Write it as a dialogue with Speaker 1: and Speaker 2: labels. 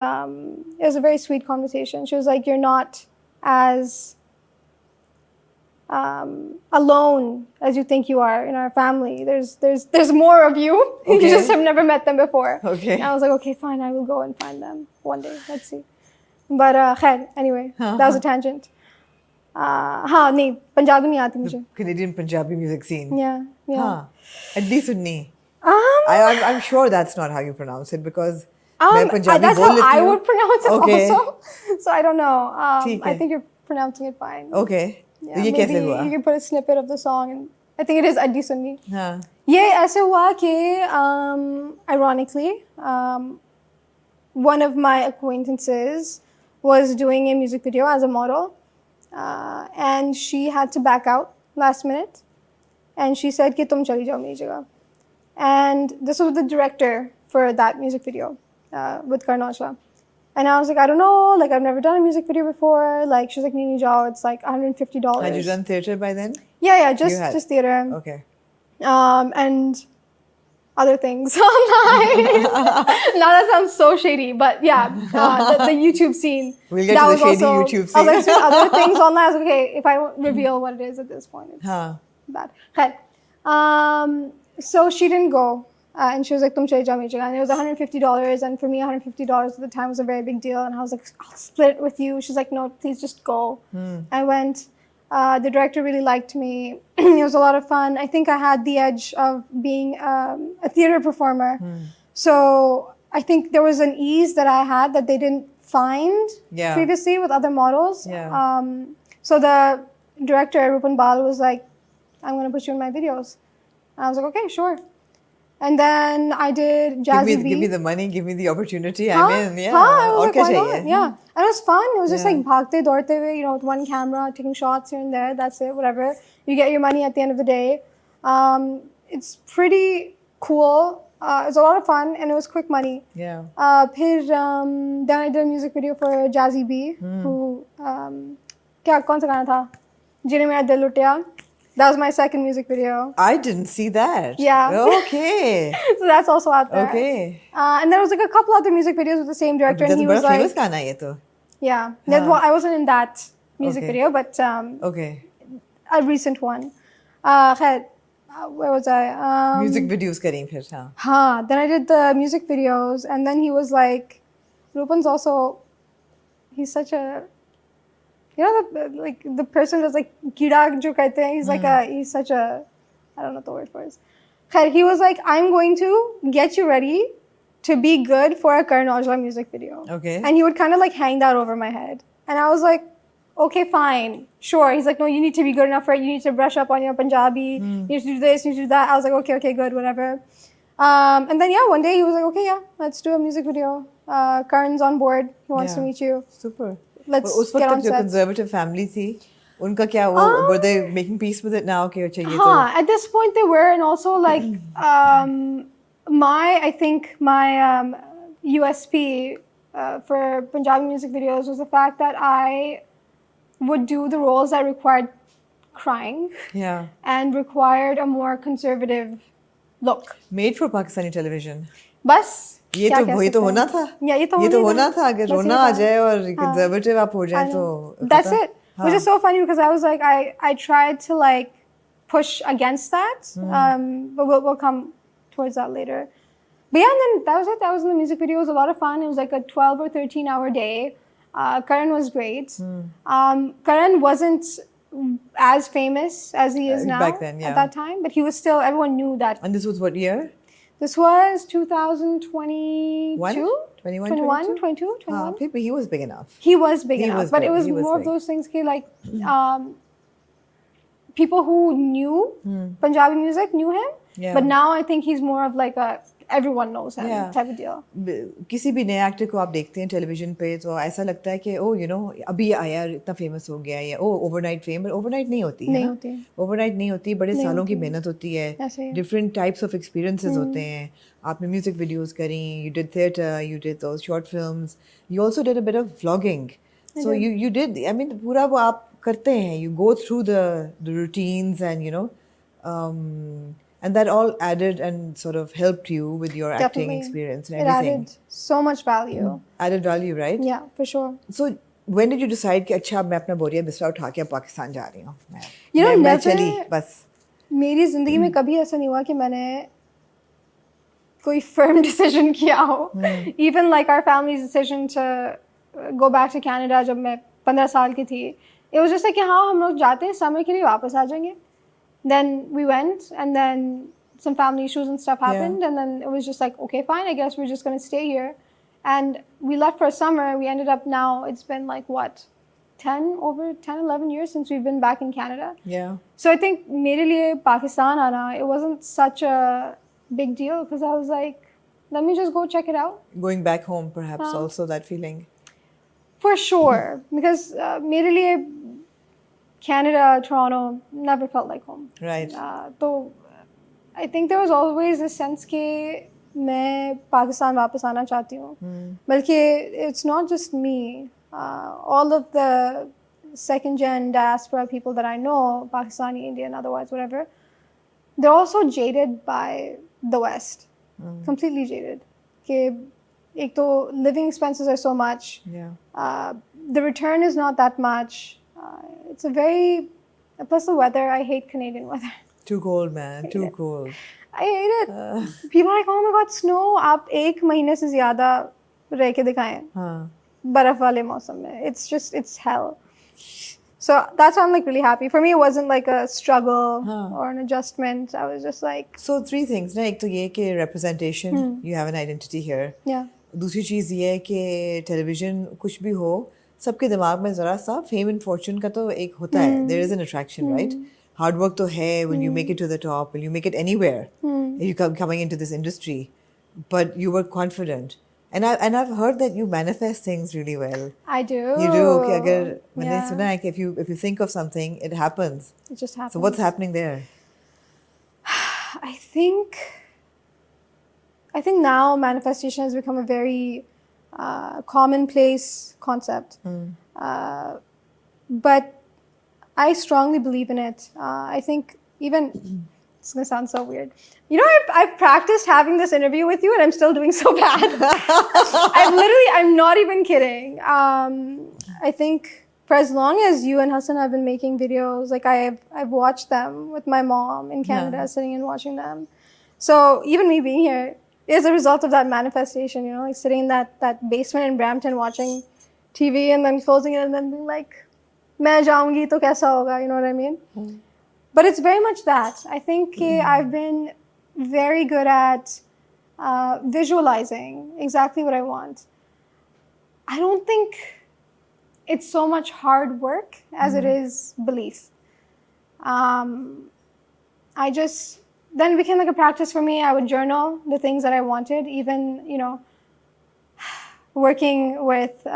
Speaker 1: it was a very sweet conversation. She was like, "You're not as alone as you think you are in our family. There's more of you. You
Speaker 2: Okay.
Speaker 1: just have never met them before."
Speaker 2: Okay.
Speaker 1: And I was like, "Okay, fine. I will go and find them one day. Let's see." But khair, anyway, that was a tangent. हाँ नहीं पंजाबी नहीं आती मुझे.
Speaker 2: Canadian Punjabi music scene.
Speaker 1: Yeah, yeah.
Speaker 2: Huh. Adli Sunni.
Speaker 1: Um,
Speaker 2: I'm sure that's not how you pronounce it because मैं Punjabi
Speaker 1: that's
Speaker 2: बोल
Speaker 1: how
Speaker 2: लेती
Speaker 1: I
Speaker 2: हूँ.
Speaker 1: would pronounce it
Speaker 2: Okay.
Speaker 1: also. So I don't know.
Speaker 2: ठीक
Speaker 1: I
Speaker 2: है.
Speaker 1: think you're pronouncing it fine.
Speaker 2: Okay.
Speaker 1: Yeah,
Speaker 2: तो ये
Speaker 1: maybe
Speaker 2: कैसे हुआ?
Speaker 1: you can put a snippet of the song, and I think it is Addi Sunni.
Speaker 2: हाँ.
Speaker 1: ये ऐसे हुआ कि ironically, one of my acquaintances was doing a music video as a model, and she had to back out last minute, and she said कि तुम चली जाओ मेरी जगह. And this was the director for that music video with Karan Aujla. And I was like, I don't know, like I've never done a music video before. Like she was like, Nini Jao, it's like $150.
Speaker 2: Had you done theatre by then?
Speaker 1: Yeah,
Speaker 2: You had?
Speaker 1: just theater.
Speaker 2: Okay.
Speaker 1: And other things online. Now that sounds so shady, but yeah, the YouTube scene.
Speaker 2: We'll get
Speaker 1: that
Speaker 2: to the
Speaker 1: was
Speaker 2: shady
Speaker 1: also,
Speaker 2: YouTube
Speaker 1: I was like,
Speaker 2: scene.
Speaker 1: so other things online. I was like, okay, if I don't reveal what it is at this point, it's
Speaker 2: हाँ.
Speaker 1: bad. Khair. So she didn't go. And she was like, "Tum chale jao meri jagah." And it was $150. And for me, $150 at the time was a very big deal. And I was like, "I'll split it with you." She's like, "No, please just go." I went. The director really liked me. It was a lot of fun. I think I had the edge of being a theater performer. So I think there was an ease that I had that they didn't find
Speaker 2: Yeah.
Speaker 1: previously with other models.
Speaker 2: Yeah.
Speaker 1: So the director, Rupan Bal, was like, "I'm going to put you in my videos." And I was like, "Okay, sure." And then I did Jazzy B.
Speaker 2: Give me the money, give me the opportunity.
Speaker 1: Huh?
Speaker 2: I'm in. Yeah.
Speaker 1: Huh? I was
Speaker 2: और
Speaker 1: like,
Speaker 2: क्या
Speaker 1: why
Speaker 2: चाहिए?
Speaker 1: not? Yeah. And it was fun. It was just
Speaker 2: Yeah.
Speaker 1: like bhagte, dorte hue, with one camera, taking shots here and there. That's it, whatever. You get your money at the end of the day. It's pretty cool. It's a lot of fun and it was quick money.
Speaker 2: Yeah.
Speaker 1: Then I did a music video for Jazzy B, who, कौन सा गाना था? जिन्हें मेरा दिल लुटिया. That was my second music video.
Speaker 2: I didn't see that.
Speaker 1: Yeah.
Speaker 2: Okay.
Speaker 1: So that's also out there.
Speaker 2: Okay.
Speaker 1: And there was like a couple other music videos with the same director, and
Speaker 2: That's
Speaker 1: he
Speaker 2: a
Speaker 1: was
Speaker 2: बड़ा famous
Speaker 1: like,
Speaker 2: गाना है ये तो.
Speaker 1: yeah. I wasn't in that music
Speaker 2: Okay.
Speaker 1: video, but
Speaker 2: Okay.
Speaker 1: a recent one. Khair, where was I?
Speaker 2: Music videos करी फिर हाँ.
Speaker 1: Then I did the music videos, and then he was like, Rupan's also, he's such a, the person that's like कीड़ा जो कहते हैं, he's such a, I don't know the word for it. Khair, he was like, I'm going to get you ready to be good for a Karan Aujla music video.
Speaker 2: Okay.
Speaker 1: And he would kind of like hang that over my head. And I was like, okay, fine, sure. He's like, no, you need to be good enough for it. You need to brush up on your Punjabi. You need to do this, you need to do that. I was like, okay, good, whatever. And then, one day he was like, okay, let's do a music video. Karan's on board. He wants to
Speaker 2: Yeah.
Speaker 1: meet you.
Speaker 2: Super.
Speaker 1: Let's
Speaker 2: उस
Speaker 1: get
Speaker 2: वक्त
Speaker 1: on
Speaker 2: जो
Speaker 1: set.
Speaker 2: conservative family थी, उनका क्या वो were they making peace with it now कि अच्छा ये तो
Speaker 1: At this point they were, and also like I think my USP for Punjabi music videos was the fact that I would do the roles that required crying
Speaker 2: yeah
Speaker 1: and required a more conservative look.
Speaker 2: made for Pakistani television.
Speaker 1: बस
Speaker 2: ये
Speaker 1: क्या
Speaker 2: तो
Speaker 1: कह
Speaker 2: वही तो
Speaker 1: सकते
Speaker 2: होना
Speaker 1: हैं?
Speaker 2: था.
Speaker 1: ये तो
Speaker 2: ये तो
Speaker 1: होना
Speaker 2: होना था अगर
Speaker 1: बस
Speaker 2: रोना
Speaker 1: ये
Speaker 2: आ
Speaker 1: था.
Speaker 2: जाए और conservative आप हो
Speaker 1: I
Speaker 2: जाए तो
Speaker 1: know. That's
Speaker 2: खत्म.
Speaker 1: it. Which is so funny because I was like, I tried to like push against that, but we'll come towards that later. But yeah, and then that was it. That was in the music video. It was a lot of fun. It was like a 12 or 13-hour day. Karan was great. Karan wasn't as famous as he is now
Speaker 2: back then, yeah.
Speaker 1: at that time, but he was still, everyone knew that.
Speaker 2: And this was what year?
Speaker 1: This was 2022?
Speaker 2: 21,
Speaker 1: 21, 22, 21.
Speaker 2: But he was big enough.
Speaker 1: He was big
Speaker 2: He
Speaker 1: enough,
Speaker 2: was
Speaker 1: but
Speaker 2: big.
Speaker 1: it was
Speaker 2: He was
Speaker 1: more
Speaker 2: big.
Speaker 1: of those things like people who knew Punjabi music knew him,
Speaker 2: Yeah.
Speaker 1: but now I think he's more of like a everyone knows him
Speaker 2: Yeah.
Speaker 1: type of deal.
Speaker 2: किसी भी नए actor को आप देखते हैं television पे तो ऐसा लगता है कि अभी आया इतना फेमस हो गया या ओवरनाइट फेम, बट ओवरनाइट नहीं होती है.
Speaker 1: नहीं होती.
Speaker 2: ओवरनाइट नहीं होती, बड़े
Speaker 1: नहीं
Speaker 2: सालों की
Speaker 1: होती.
Speaker 2: मेहनत होती है.
Speaker 1: ऐसे ही.
Speaker 2: डिफरेंट टाइप्स ऑफ एक्सपीरियंसेस होते हैं. आपने म्यूजिक वीडियोस करी, you did theatre, you did those short films, you also did a bit of vlogging. So you did, I mean पूरा वो आप करते हैं. You go through the routines and And that all added and sort of helped you with your acting
Speaker 1: Definitely.
Speaker 2: experience and
Speaker 1: It
Speaker 2: everything.
Speaker 1: added so much value.
Speaker 2: Added value, right?
Speaker 1: Yeah, for sure.
Speaker 2: So when did you decide कि अच्छा अब मैं अपना बोरिया बिस्तरा उठा के अब पाकिस्तान जा रही हूँ
Speaker 1: You know,
Speaker 2: मैं
Speaker 1: never-
Speaker 2: चली बस
Speaker 1: मेरी जिंदगी में कभी ऐसा नहीं हुआ कि मैंने कोई firm decision किया हो. Even like our family's decision to go back to Canada जब मैं 15 साल की थी. It was just like कि हाँ हम लोग जाते हैं summer के लिए वापस आ जाएंगे. Then we went and then some family issues and stuff happened and then it was just like okay fine I guess we're just going to stay here. And we left for summer. We ended up now, it's been like what, 11 years since we've been back in Canada.
Speaker 2: yeah
Speaker 1: So I think mere liye Pakistan aana, it wasn't such a big deal because I was like, let me just go check it out.
Speaker 2: going back home perhaps also that feeling
Speaker 1: For sure. Because mere liye Canada, Toronto never felt like home.
Speaker 2: right
Speaker 1: So I think there was always this sense कि मैं पाकिस्तान वापस आना चाहती हूँ. बल्कि it's not just me. All of the second gen diaspora people that I know, Pakistani, Indian, otherwise, whatever, they're also jaded by the West. Completely jaded. कि एक तो living expenses are so much.
Speaker 2: yeah
Speaker 1: The return is not that much. It's a very, plus the weather, I hate Canadian weather.
Speaker 2: too cold man too cold
Speaker 1: I hate it. People are like, oh my god, snow. आप एक महीने से ज़्यादा रह के दिखाएं
Speaker 2: हाँ
Speaker 1: बर्फ वाले मौसम में. It's hell. So that's why I'm like really happy. For me, it wasn't like a struggle or an adjustment. I was just like,
Speaker 2: so three things ना एक तो ये कि representation you have an identity here
Speaker 1: yeah,
Speaker 2: दूसरी चीज़ ये है कि television कुछ भी हो सबके दिमाग में ज़रा सा फेम एंड फॉर्चून का तो एक होता है there is an attraction right hard work तो है will you make it to the top will you make it anywhere you coming into this industry but you were confident and I've heard that you manifest things really well.
Speaker 1: I do.
Speaker 2: You do कि अगर मैंने
Speaker 1: Yeah.
Speaker 2: सुना है कि if you think of something it happens.
Speaker 1: It just happens.
Speaker 2: So what's happening there?
Speaker 1: I think now manifestation has become a very commonplace concept. But I strongly believe in it. I think even it's gonna sound so weird. You know, I've practiced having this interview with you, and I'm still doing so bad. I'm not even kidding. I think for as long as you and Hassan have been making videos, like I've watched them with my mom in Canada, sitting and watching them. So even me being here is a result of that manifestation. You know, like sitting in that basement in Brampton watching TV and then closing it and then being like, "मैं जाऊंगी तो कैसा होगा?" You know what I mean? But it's very much that. I think I've been very good at visualizing exactly what I want. I don't think it's so much hard work as it is belief. Then it became like a practice for me. I would journal the things that I wanted, even, you know, working with